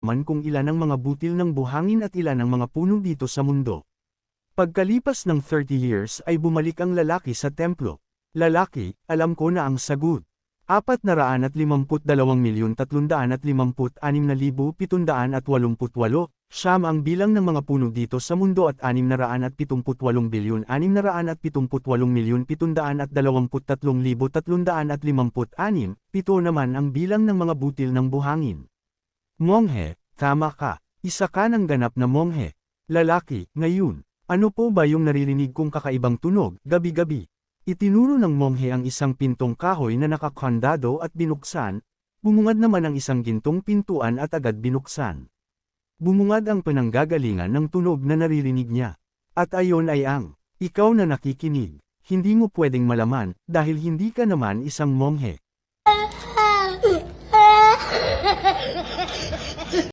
man kung ilan ang mga butil ng buhangin at ilan ang mga puno dito sa mundo. Pagkalipas ng 30 years ay bumalik ang lalaki sa templo. Lalaki, alam ko na ang sagot. 452,356,788. Siyam ang bilang ng mga puno dito sa mundo at 678,678,723,326. Pito naman ang bilang ng mga butil ng buhangin. Monghe, tama ka. Isa ka ng ganap na monghe. Lalaki, ngayon, ano po ba yung naririnig kong kakaibang tunog, gabi-gabi? Itinuro ng monghe ang isang pintong kahoy na nakakandado at binuksan, bumungad naman ang isang gintong pintuan at agad binuksan. Bumungad ang pananggagalingan ng tunog na naririnig niya. At ayon ay ang, ikaw na nakikinig, hindi mo pwedeng malaman, dahil hindi ka naman isang monghe.